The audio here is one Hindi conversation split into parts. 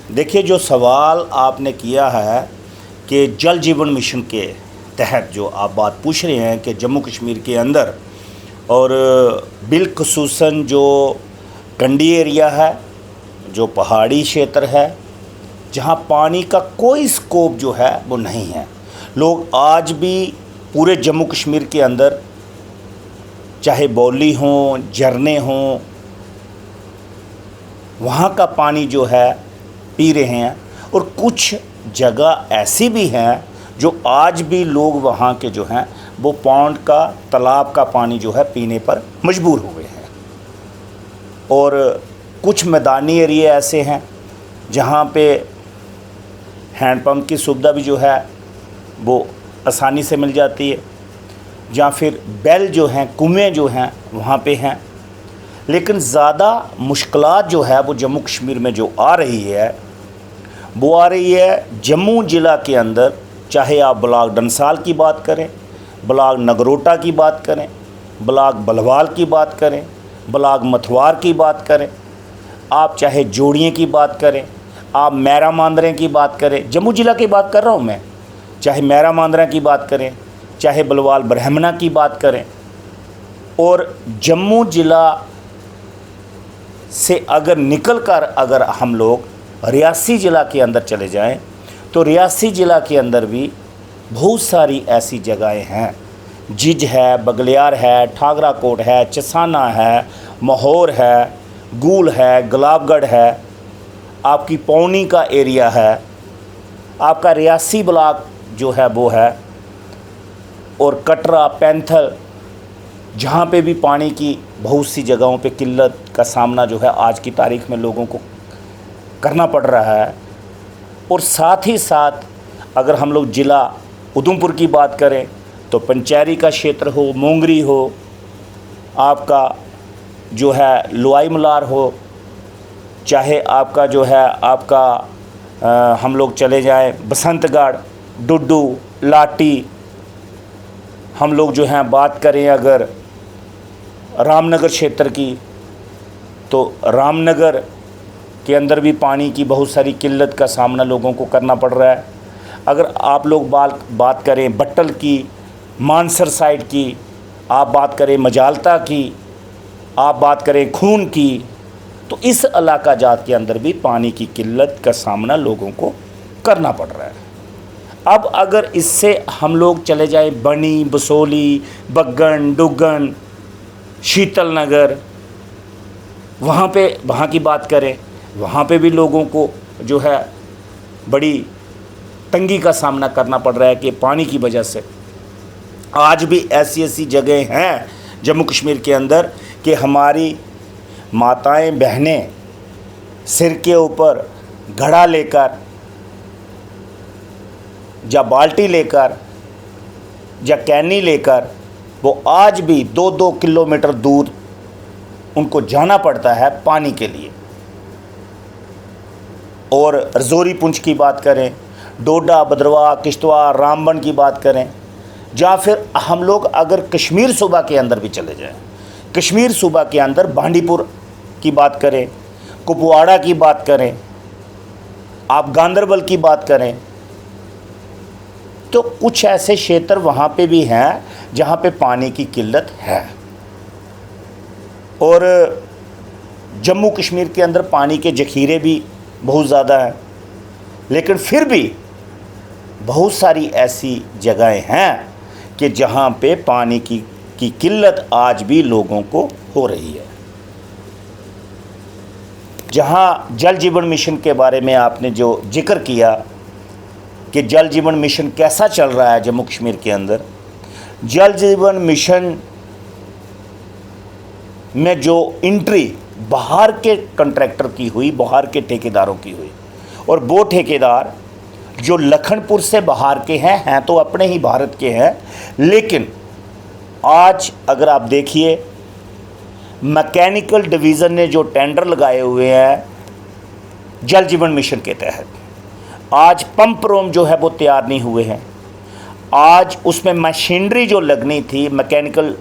देखिए, जो सवाल आपने किया है कि जल जीवन मिशन के तहत जो आप बात पूछ रहे हैं कि जम्मू कश्मीर के अंदर और बिलखसूसन जो कंडी एरिया है, जो पहाड़ी क्षेत्र है, जहाँ पानी का कोई स्कोप जो है वो नहीं है। लोग आज भी पूरे जम्मू कश्मीर के अंदर चाहे बौली हों, झरने हों, वहाँ का पानी जो है पी रहे हैं। और कुछ जगह ऐसी भी हैं जो आज भी लोग वहाँ के जो हैं वो पौंड का, तालाब का पानी जो है पीने पर मजबूर हो गए हैं। और कुछ मैदानी एरिए ऐसे हैं जहाँ पे हैंडपम्प की सुविधा भी जो है वो आसानी से मिल जाती है, या फिर बैल जो हैं, कुएँ जो हैं वहाँ पे हैं। लेकिन ज़्यादा मुश्किलात जो है वो जम्मू कश्मीर में जो आ रही है वो आ रही है जम्मू ज़िला के अंदर। चाहे आप ब्लॉक डंसाल की बात करें, ब्लॉक नगरोटा की बात करें, ब्लॉक बलवाल की बात करें, ब्लॉक मथवार की बात करें, आप चाहे जोड़िए की बात करें, आप मैरा मांदरे की बात करें, जम्मू ज़िला की बात कर रहा हूँ मैं, चाहे मैरा मांदरा की बात करें, चाहे बलवाल ब्रह्मणा की बात करें। और जम्मू ज़िला से अगर निकल कर अगर हम लोग रियासी ज़िला के अंदर चले जाएं तो रियासी ज़िला के अंदर भी बहुत सारी ऐसी जगहें हैं। जिज है, बगलियार है, ठागरा कोट है, चसाना है, महौर है, गूल है, गुलाबगढ़ है, आपकी पौनी का एरिया है, आपका रियासी ब्लॉक जो है वो है, और कटरा, पैंथल, जहाँ पे भी पानी की बहुत सी जगहों पे किल्लत का सामना जो है आज की तारीख़ में लोगों को करना पड़ रहा है। और साथ ही साथ अगर हम लोग ज़िला उधमपुर की बात करें तो पंचैरी का क्षेत्र हो, मोंगरी हो, आपका जो है लोआई मलार हो, चाहे आपका जो है आपका हम लोग चले जाएं बसंतगढ़, डुड्डू, लाटी, हम लोग जो हैं बात करें अगर रामनगर क्षेत्र की तो रामनगर के अंदर भी पानी की बहुत सारी किल्लत का सामना लोगों को करना पड़ रहा है। अगर आप लोग बात करें बट्टल की, मानसर साइड की, आप बात करें मजालता की, आप बात करें खून की, तो इस इलाका जात के अंदर भी पानी की किल्लत का सामना लोगों को करना पड़ रहा है। अब अगर इससे हम लोग चले जाए बनी, बसोली, बग्गन, डुग्गन, शीतल नगर, वहाँ की बात करें, वहाँ पे भी लोगों को जो है बड़ी तंगी का सामना करना पड़ रहा है कि पानी की वजह से। आज भी ऐसी ऐसी जगह हैं जम्मू कश्मीर के अंदर कि हमारी माताएं, बहनें सिर के ऊपर घड़ा लेकर या बाल्टी लेकर या कैनी लेकर वो आज भी 2-2 किलोमीटर दूर उनको जाना पड़ता है पानी के लिए। और रजौरी पुंछ की बात करें, डोडा, भद्रवाह, किश्तवाड़, रामबन की बात करें, या फिर हम लोग अगर कश्मीर सूबा के अंदर भी चले जाएं, कश्मीर सूबा के अंदर बांडीपुर की बात करें, कुपवाड़ा की बात करें, आप गांदरबल की बात करें, तो कुछ ऐसे क्षेत्र वहाँ पे भी हैं जहाँ पे पानी की किल्लत है। और जम्मू कश्मीर के अंदर पानी के ज़ख़ीरे भी बहुत ज़्यादा हैं, लेकिन फिर भी बहुत सारी ऐसी जगहें हैं कि जहाँ पे पानी की किल्लत आज भी लोगों को हो रही है। जहाँ जल जीवन मिशन के बारे में आपने जो जिक्र किया कि जल जीवन मिशन कैसा चल रहा है जम्मू कश्मीर के अंदर, जल जीवन मिशन में जो एंट्री बाहर के कॉन्ट्रैक्टर की हुई, बाहर के ठेकेदारों की हुई, और वो ठेकेदार जो लखनपुर से बाहर के हैं तो अपने ही भारत के हैं, लेकिन आज अगर आप देखिए मैकेनिकल डिवीज़न ने जो टेंडर लगाए हुए हैं जल जीवन मिशन के तहत, आज पंप रोम जो है वो तैयार नहीं हुए हैं। आज उसमें मशीनरी जो लगनी थी मैकेनिकल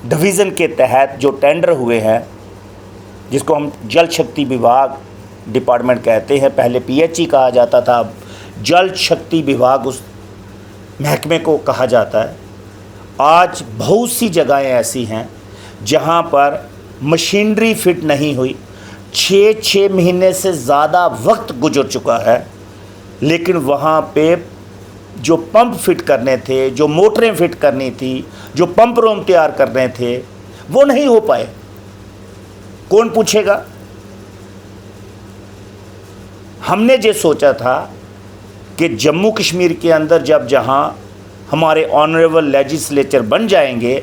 डिवीज़न के तहत जो टेंडर हुए हैं, जिसको हम जल शक्ति विभाग डिपार्टमेंट कहते हैं, पहले पीएचई कहा जाता था, अब जल शक्ति विभाग उस महकमे को कहा जाता है। आज बहुत सी जगहें ऐसी हैं जहां पर मशीनरी फिट नहीं हुई, 6 महीने से ज़्यादा वक्त गुजर चुका है, लेकिन वहाँ पे जो पंप फिट करने थे, जो मोटरें फिट करनी थी, जो पंप रूम तैयार करने थे, वो नहीं हो पाए। कौन पूछेगा? हमने ये सोचा था कि जम्मू कश्मीर के अंदर जब जहाँ हमारे ऑनरेबल लेजिस्लेचर बन जाएंगे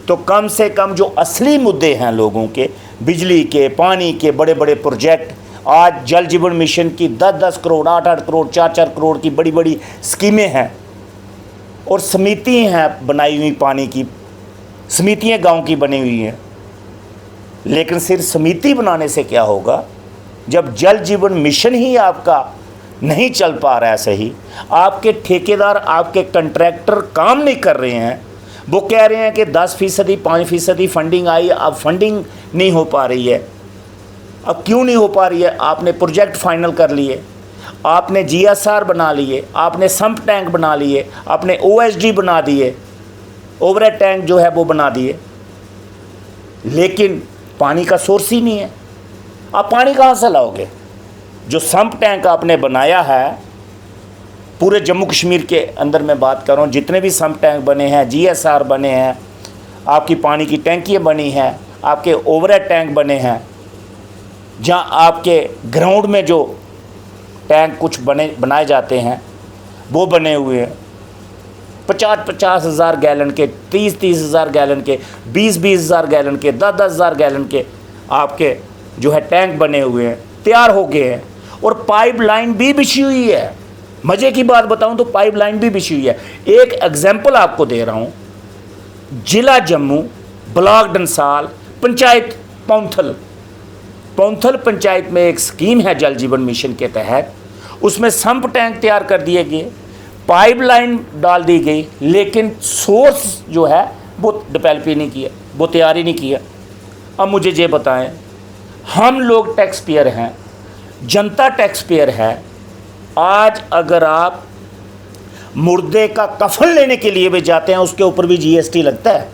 तो कम से कम जो असली मुद्दे हैं लोगों के, बिजली के, पानी के बड़े बड़े प्रोजेक्ट, आज जल जीवन मिशन की 10-10 करोड़, 8-8 करोड़, 4-4 करोड़ की बड़ी बड़ी स्कीमें हैं और समिति हैं बनाई हुई, पानी की समितियां गांव की बनी हुई हैं। लेकिन सिर्फ समिति बनाने से क्या होगा जब जल जीवन मिशन ही आपका नहीं चल पा रहा है सही, आपके ठेकेदार, आपके कंट्रैक्टर काम नहीं कर रहे हैं, वो कह रहे हैं कि 10%, 5% फंडिंग आई, अब फंडिंग नहीं हो पा रही है। अब क्यों नहीं हो पा रही है? आपने प्रोजेक्ट फाइनल कर लिए, आपने जीएसआर बना लिए, आपने सम्प टैंक बना लिए, आपने ओएसडी बना दिए, ओवरहेड टैंक जो है वो बना दिए, लेकिन पानी का सोर्स ही नहीं है। आप पानी कहाँ से लाओगे? जो सम्प टैंक आपने बनाया है पूरे जम्मू कश्मीर के अंदर, मैं बात कर रहा हूँ, जितने भी सम्प टैंक बने हैं, जीएसआर बने हैं, आपकी पानी की टैंकियाँ बनी हैं, आपके ओवरहेड टैंक बने हैं, जहाँ आपके ग्राउंड में जो टैंक कुछ बनाए जाते हैं वो बने हुए हैं, 50-50 हज़ार गैलन के, 30-30 हज़ार गैलन के, 20-20 हज़ार गैलन के, 10-10 हज़ार गैलन के आपके जो है टैंक बने हुए हैं, तैयार हो गए हैं, और पाइपलाइन भी बिछी हुई है। मज़े की बात बताऊं तो पाइपलाइन भी बिछी हुई है। एक एग्जाम्पल आपको दे रहा हूं, जिला जम्मू, ब्लॉक डंसाल, पंचायत पौंथल पंचायत में एक स्कीम है जल जीवन मिशन के तहत, उसमें सम्प टैंक तैयार कर दिए गए, पाइपलाइन डाल दी गई, लेकिन सोर्स जो है वो डेवलप ही नहीं किया, वो तैयार ही नहीं किया। अब मुझे ये बताएं, हम लोग टैक्स पेयर हैं, जनता टैक्स पेयर है, आज अगर आप मुर्दे का कफन लेने के लिए भी जाते हैं उसके ऊपर भी जीएसटी लगता है।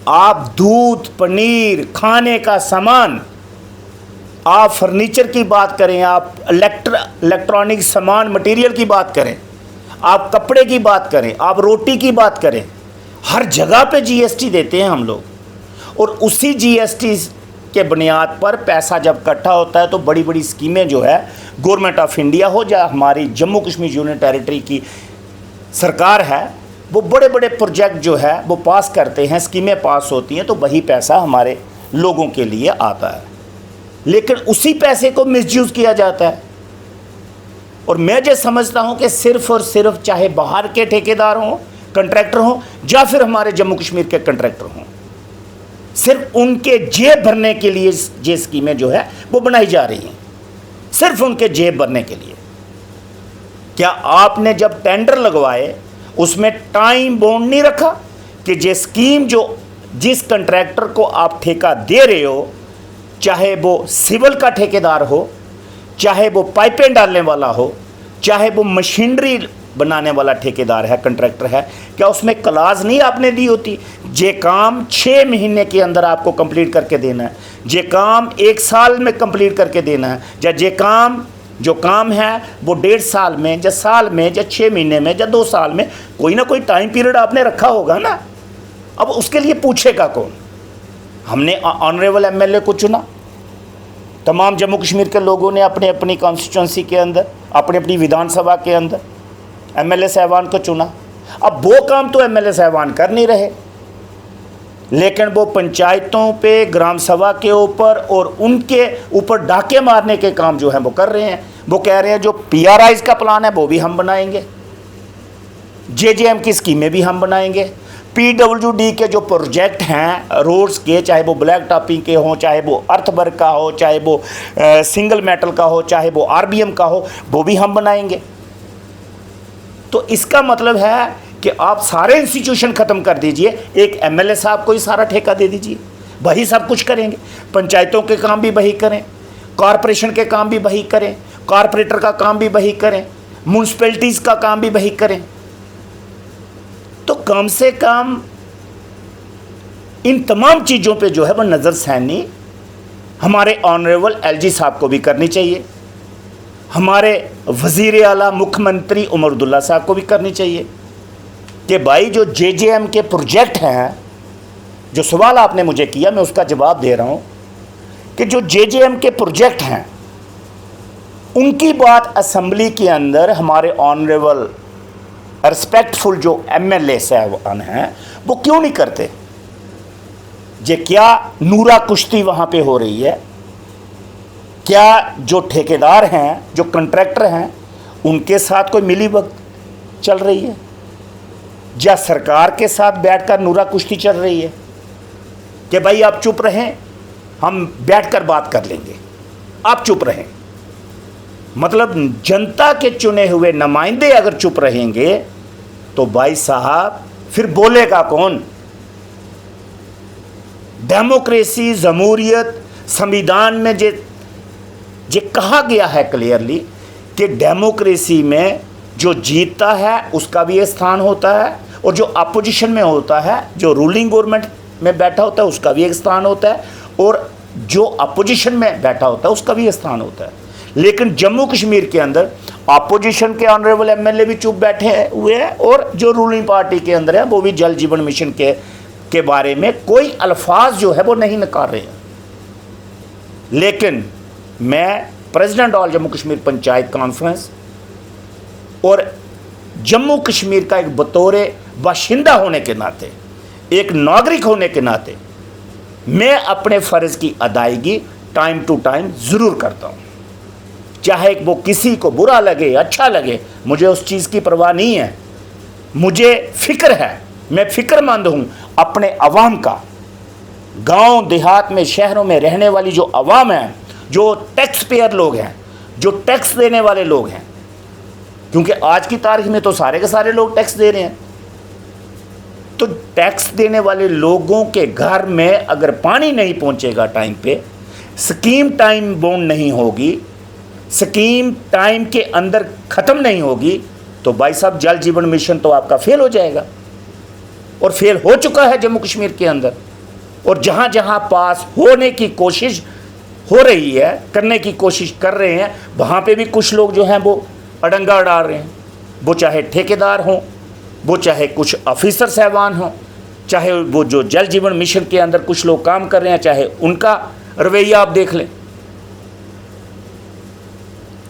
आप दूध, पनीर, खाने का सामान, आप फर्नीचर की बात करें, आप इलेक्ट्रॉनिक सामान मटेरियल की बात करें, आप कपड़े की बात करें, आप रोटी की बात करें, हर जगह पे जीएसटी देते हैं हम लोग। और उसी जीएसटी के बुनियाद पर पैसा जब इकट्ठा होता है तो बड़ी बड़ी स्कीमें जो है गवर्नमेंट ऑफ इंडिया हो या हमारी जम्मू कश्मीर यूनियन टेरिटरी की सरकार है, वो बड़े बड़े प्रोजेक्ट जो है वो पास करते हैं, स्कीमें पास होती हैं, तो वही पैसा हमारे लोगों के लिए आता है। लेकिन उसी पैसे को मिसयूज़ किया जाता है। और मैं जो समझता हूं कि सिर्फ और सिर्फ चाहे बाहर के ठेकेदार हों, कंट्रैक्टर हों, या फिर हमारे जम्मू कश्मीर के कंट्रैक्टर हों, सिर्फ उनके जेब भरने के लिए ये स्कीमें जो है वो बनाई जा रही हैं, सिर्फ उनके जेब भरने के लिए। क्या आपने जब टेंडर लगवाए उसमें टाइम बाउंड नहीं रखा कि ये स्कीम जो जिस कंट्रैक्टर को आप ठेका दे रहे हो, चाहे वो सिविल का ठेकेदार हो, चाहे वो पाइपें डालने वाला हो, चाहे वो मशीनरी बनाने वाला ठेकेदार है, कंट्रैक्टर है, क्या उसमें क्लाज नहीं आपने दी होती? ये काम 6 महीने के अंदर आपको कंप्लीट करके देना है, ये काम 1 साल में कंप्लीट करके देना है, या ये काम जो काम है वो 1.5 साल में, या साल में, या 6 महीने में, या 2 साल में, कोई ना कोई टाइम पीरियड आपने रखा होगा ना। अब उसके लिए पूछेगा कौन? हमने ऑनरेबल एमएलए को चुना, तमाम जम्मू कश्मीर के लोगों ने अपने अपनी कॉन्स्टिट्यूंसी के अंदर, अपनी अपनी विधानसभा के अंदर एमएलए साहबान को चुना। अब वो काम तो एमएलए साहबान कर नहीं रहे, लेकिन वो पंचायतों पे, ग्राम सभा के ऊपर और उनके ऊपर डाके मारने के काम जो है वो कर रहे हैं। वो कह रहे हैं जो पीआरआईज का प्लान है वो भी हम बनाएंगे, जेजेएम की स्कीमें भी हम बनाएंगे, पीडब्ल्यूडी के जो प्रोजेक्ट हैं रोड्स के, चाहे वो ब्लैक टॉपिंग के हों, चाहे वो अर्थवर्क का हो, चाहे वो सिंगल मेटल का हो, चाहे वो आरबीएम का हो, वो भी हम बनाएंगे। तो इसका मतलब है कि आप सारे इंस्टीट्यूशन ख़त्म कर दीजिए, एक एमएलए साहब को ही सारा ठेका दे दीजिए, वही सब कुछ करेंगे, पंचायतों के काम भी वही करें, कॉरपोरेशन के काम भी वही करें, कॉरपोरेटर का काम भी वही करें, म्यूनसिपैलिटीज़ का काम भी वही करें। तो कम से कम इन तमाम चीज़ों पे जो है वो नज़रसानी हमारे ऑनरेबल एलजी साहब को भी करनी चाहिए, हमारे वज़ीर आला मुख्यमंत्री उमर अब्दुल्ला साहब को भी करनी चाहिए कि भाई जो जेजेएम के प्रोजेक्ट हैं, जो सवाल आपने मुझे किया मैं उसका जवाब दे रहा हूँ कि जो जेजेएम के प्रोजेक्ट हैं उनकी बात असेंबली के अंदर हमारे ऑनरेबल रिस्पेक्टफुल जो एमएलए साहबान हैं वो क्यों नहीं करते? जे क्या नूरा कुश्ती वहाँ पे हो रही है? क्या जो ठेकेदार हैं, जो कॉन्ट्रैक्टर हैं, उनके साथ कोई मिली वक्त चल रही है? या सरकार के साथ बैठकर नूरा कुश्ती चल रही है कि भाई आप चुप रहें, हम बैठकर बात कर लेंगे, आप चुप रहें? मतलब जनता के चुने हुए नुमाइंदे अगर चुप रहेंगे तो भाई साहब फिर बोलेगा कौन? डेमोक्रेसी, जमहूरियत, संविधान में जे कहा गया है क्लियरली कि डेमोक्रेसी में जो जीतता है उसका भी एक स्थान होता है और जो अपोजिशन में होता है, जो रूलिंग गवर्नमेंट में बैठा होता है उसका भी एक स्थान होता है और जो अपोजिशन में बैठा होता है उसका भी एक स्थान होता है। लेकिन जम्मू कश्मीर के अंदर अपोजिशन के ऑनरेबल एमएलए भी चुप बैठे हुए हैं और जो रूलिंग पार्टी के अंदर है वो भी जल जीवन मिशन के बारे में कोई अल्फाज जो है वो नहीं निकाल रहे हैं। लेकिन मैं president all Jammu Kashmir panchayat conference और जम्मू कश्मीर का एक बतौर बाशिंदा होने के नाते, एक नागरिक होने के नाते मैं अपने फ़र्ज़ की अदायगी टाइम टू टाइम ज़रूर करता हूँ। चाहे वो किसी को बुरा लगे, अच्छा लगे, मुझे उस चीज़ की परवाह नहीं है। मुझे फ़िक्र है, मैं फ़िक्रमंद हूँ अपने अवाम का। गांव देहात में, शहरों में रहने वाली जो अवाम है, जो टैक्स पेयर लोग हैं, जो टैक्स देने वाले लोग हैं, क्योंकि आज की तारीख में तो सारे के सारे लोग टैक्स दे रहे हैं। तो टैक्स देने वाले लोगों के घर में अगर पानी नहीं पहुंचेगा टाइम पे, स्कीम टाइम बाउंड नहीं होगी, स्कीम टाइम के अंदर ख़त्म नहीं होगी, तो भाई साहब जल जीवन मिशन तो आपका फेल हो जाएगा। और फेल हो चुका है जम्मू कश्मीर के अंदर। और जहाँ जहाँ पास होने की कोशिश हो रही है, करने की कोशिश कर रहे हैं, वहाँ पे भी कुछ लोग जो हैं वो अड़ंगा डाल रहे हैं। वो चाहे ठेकेदार हों, वो चाहे कुछ ऑफिसर साहबान हों, चाहे वो जो जल जीवन मिशन के अंदर कुछ लोग काम कर रहे हैं, चाहे उनका रवैया आप देख लें।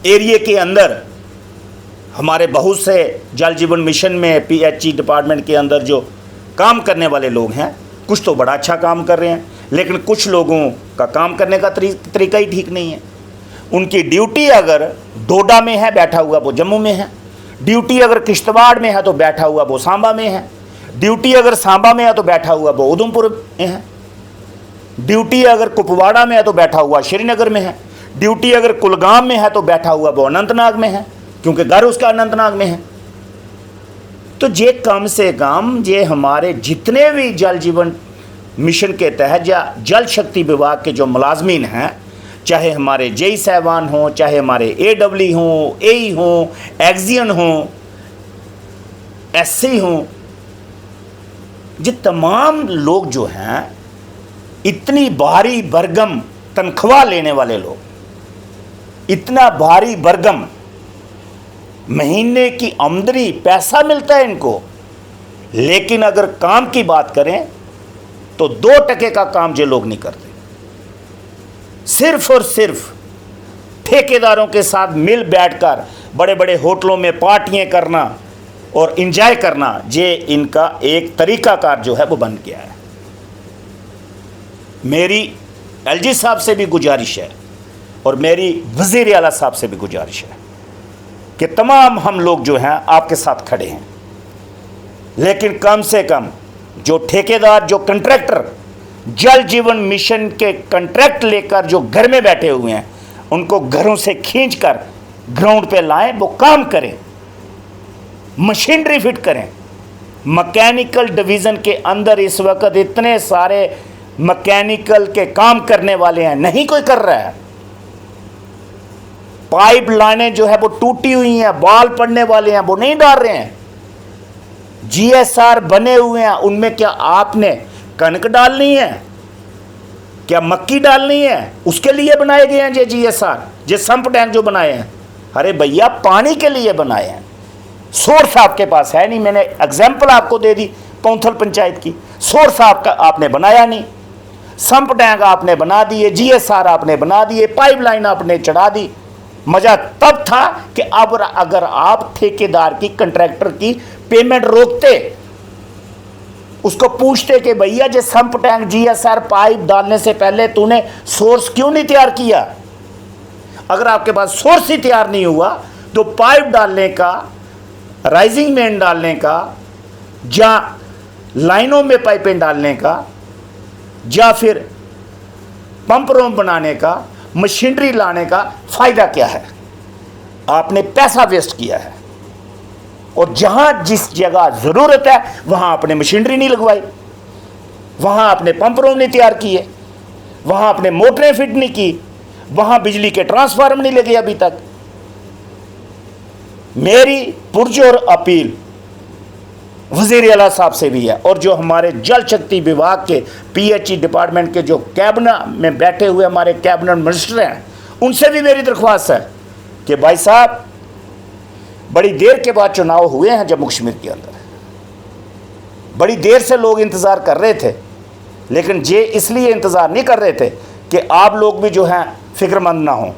एरिया के अंदर हमारे बहुत से जल जीवन मिशन में पीएचई डिपार्टमेंट के अंदर जो काम करने वाले लोग हैं, कुछ तो बड़ा अच्छा काम कर रहे हैं, लेकिन कुछ लोगों का काम करने का तरीका ही ठीक नहीं है। उनकी ड्यूटी अगर डोडा में है, बैठा हुआ वो जम्मू में है। ड्यूटी अगर किश्तवाड़ में है तो बैठा हुआ वो सांबा में है। ड्यूटी अगर सांबा में है तो बैठा हुआ वो उधमपुर में है। ड्यूटी अगर कुपवाड़ा में है तो बैठा हुआ श्रीनगर में है। ड्यूटी अगर कुलगाम में है तो बैठा हुआ वो अनंतनाग में है, क्योंकि घर उसका अनंतनाग में है। तो ये कम से कम ये हमारे जितने भी जल जीवन मिशन के तहत या जल शक्ति विभाग के जो मुलाजमीन हैं, चाहे हमारे जेई साहबान हों, चाहे हमारे एडब्ल्यू हों, एई हों, एक्जियन हों, एससी हों, ये तमाम लोग जो हैं इतनी भारी भरगम तनख्वाह लेने वाले लोग, इतना भारी भरगम महीने की आमदनी पैसा मिलता है इनको, लेकिन अगर काम की बात करें तो 2% का काम ये लोग नहीं करते। सिर्फ और सिर्फ ठेकेदारों के साथ मिल बैठकर बड़े बड़े होटलों में पार्टियां करना और एंजॉय करना, ये इनका एक तरीकाकार जो है वो बन गया है। मेरी एलजी साहब से भी गुजारिश है और मेरी वज़ीर आला साहब से भी गुजारिश है कि तमाम हम लोग जो हैं आपके साथ खड़े हैं, लेकिन कम से कम जो ठेकेदार, जो कंट्रैक्टर जल जीवन मिशन के कंट्रैक्ट लेकर जो घर में बैठे हुए हैं, उनको घरों से खींचकर ग्राउंड पे लाएं, वो काम करें, मशीनरी फिट करें। मैकेनिकल डिवीज़न के अंदर इस वक्त इतने सारे मैकेनिकल के काम करने वाले हैं, नहीं कोई कर रहा है। पाइप लाइनें जो है वो टूटी हुई हैं, बाल पड़ने वाले हैं, वो नहीं डाल रहे हैं। जीएसआर बने हुए हैं, उनमें क्या आपने कनक डालनी है, क्या मक्की डालनी है? उसके लिए बनाए गए हैं ये जीएसआर, ये संप टैंक जो बनाए हैं। अरे भैया पानी के लिए बनाए हैं, सोर्स आपके पास है नहीं। मैंने एग्जाम्पल आपको दे दी पौंथल पंचायत की, सोर्स आपका आपने बनाया नहीं, संप टैंक आपने बना दिए, जीएसआर आपने बना दिए, पाइपलाइन आपने चढ़ा दी। मजा तब था कि अब अगर आप ठेकेदार की, कंट्रैक्टर की पेमेंट रोकते, उसको पूछते कि भैया जे संप टैंक जीएसआर पाइप डालने से पहले तूने सोर्स क्यों नहीं तैयार किया? अगर आपके पास सोर्स ही तैयार नहीं हुआ तो पाइप डालने का, राइजिंग मेन डालने का, या लाइनों में पाइपें डालने का, या फिर पंप रूम बनाने का, मशीनरी लाने का फायदा क्या है? आपने पैसा वेस्ट किया है। और जहां जिस जगह जरूरत है वहां आपने मशीनरी नहीं लगवाई, वहां आपने पंप रूम नहीं तैयार किए, वहां आपने मोटरें फिट नहीं की, वहां बिजली के ट्रांसफार्मर नहीं लगे अभी तक। मेरी पुरजोर अपील वज़ीर आला साहब से भी है, और जो हमारे जल शक्ति विभाग के पीएचई डिपार्टमेंट के जो कैबिनेट में बैठे हुए हमारे कैबिनेट मिनिस्टर हैं, उनसे भी मेरी दरख्वास्त है कि भाई साहब, बड़ी देर के बाद चुनाव हुए हैं जम्मू कश्मीर के अंदर, बड़ी देर से लोग इंतज़ार कर रहे थे, लेकिन ये इसलिए इंतज़ार नहीं कर रहे थे कि आप लोग भी जो हैं फिक्रमंद ना हों।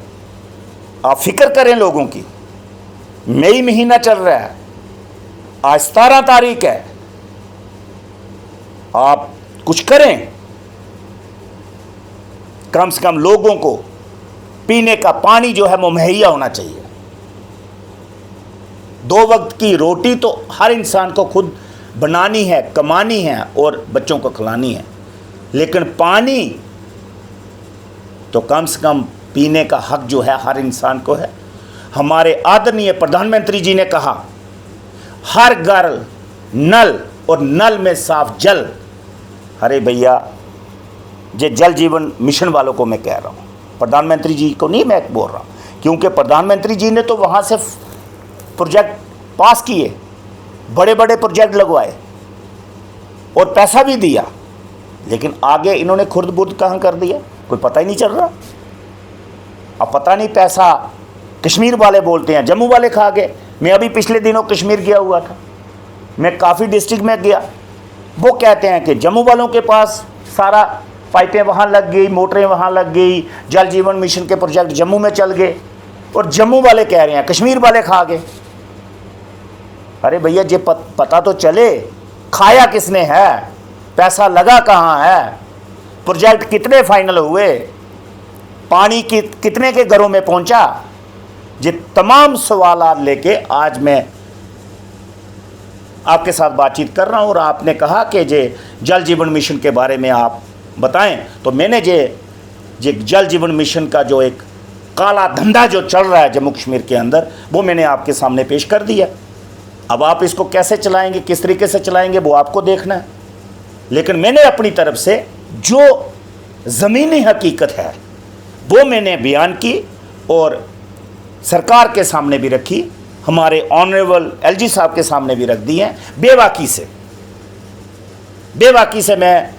आप फिक्र करें लोगों की। मई महीना चल रहा है, आज 17 तारीख है, आप कुछ करें, कम से कम लोगों को पीने का पानी जो है वो मुहैया होना चाहिए। 2 वक्त की रोटी तो हर इंसान को खुद बनानी है, कमानी है और बच्चों को खिलानी है, लेकिन पानी तो कम से कम पीने का हक जो है हर इंसान को है। हमारे आदरणीय प्रधानमंत्री जी ने कहा, हर घर नल और नल में साफ जल। अरे भैया, ये जल जीवन मिशन वालों को मैं कह रहा हूँ, प्रधानमंत्री जी को नहीं मैं बोल रहा हूँ, क्योंकि प्रधानमंत्री जी ने तो वहाँ से प्रोजेक्ट पास किए, बड़े बड़े प्रोजेक्ट लगवाए और पैसा भी दिया, लेकिन आगे इन्होंने खुर्द बुर्द कहाँ कर दिया, कोई पता ही नहीं चल रहा। अब पता नहीं पैसा कश्मीर वाले बोलते हैं, जम्मू वाले खा गए। मैं अभी पिछले दिनों कश्मीर गया हुआ था, मैं काफ़ी डिस्ट्रिक्ट में गया, वो कहते हैं कि जम्मू वालों के पास सारा पाइपें वहाँ लग गई, मोटरें वहाँ लग गई, जल जीवन मिशन के प्रोजेक्ट जम्मू में चल गए, और जम्मू वाले कह रहे हैं कश्मीर वाले खा गए। अरे भैया, ये पता तो चले खाया किसने है, पैसा लगा कहाँ है, प्रोजेक्ट कितने फाइनल हुए, पानी कितने के घरों में पहुँचा। ये तमाम सवालात लेके आज मैं आपके साथ बातचीत कर रहा हूँ। और आपने कहा कि जे जल जीवन मिशन के बारे में आप बताएं, तो मैंने जे जल जीवन मिशन का जो एक काला धंधा जो चल रहा है जम्मू कश्मीर के अंदर, वो मैंने आपके सामने पेश कर दिया। अब आप इसको कैसे चलाएंगे, किस तरीके से चलाएंगे, वो आपको देखना है। लेकिन मैंने अपनी तरफ से जो ज़मीनी हकीकत है वो मैंने बयान की और सरकार के सामने भी रखी, हमारे ऑनरेबल एलजी साहब के सामने भी रख दी हैं। बेबाकी से मैं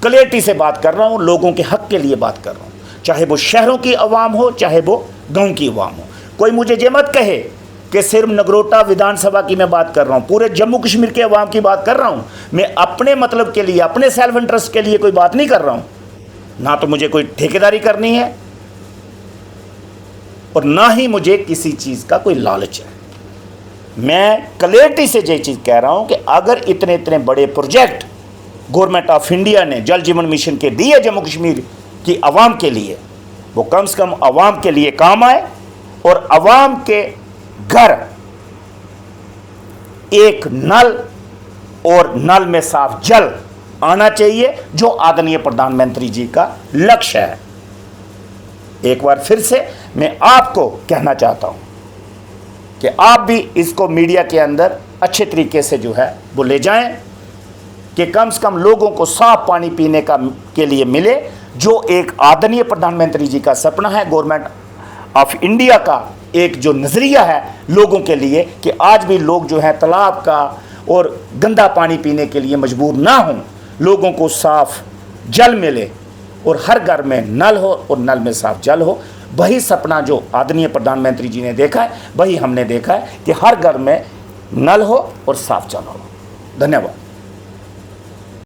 क्लियरिटी से बात कर रहा हूँ, लोगों के हक के लिए बात कर रहा हूँ, चाहे वो शहरों की आवाम हो, चाहे वो गांव की आवाम हो। कोई मुझे ये मत कहे कि सिर्फ नगरोटा विधानसभा की मैं बात कर रहा हूँ, पूरे जम्मू कश्मीर के आवाम की बात कर रहा हूँ। मैं अपने मतलब के लिए, अपने सेल्फ इंटरेस्ट के लिए कोई बात नहीं कर रहा हूँ। ना तो मुझे कोई ठेकेदारी करनी है और ना ही मुझे किसी चीज़ का कोई लालच है। मैं क्लियरिटी से ये चीज़ कह रहा हूँ कि अगर इतने इतने बड़े प्रोजेक्ट गवर्नमेंट ऑफ इंडिया ने जल जीवन मिशन के दिए जम्मू कश्मीर की आवाम के लिए, वो कम से कम आवाम के लिए काम आए और आवाम के घर एक नल और नल में साफ जल आना चाहिए, जो आदरणीय प्रधानमंत्री जी का लक्ष्य है। एक बार फिर से मैं आपको कहना चाहता हूं कि आप भी इसको मीडिया के अंदर अच्छे तरीके से जो है वो ले जाएं कि कम से कम लोगों को साफ पानी पीने का के लिए मिले, जो एक आदरणीय प्रधानमंत्री जी का सपना है, गवर्नमेंट ऑफ इंडिया का एक जो नज़रिया है लोगों के लिए कि आज भी लोग जो है तालाब का और गंदा पानी पीने के लिए मजबूर ना हों, लोगों को साफ जल मिले और हर घर में नल हो और नल में साफ जल हो। वही सपना जो आदरणीय प्रधानमंत्री जी ने देखा है, वही हमने देखा है कि हर घर में नल हो और साफ जल हो। धन्यवाद।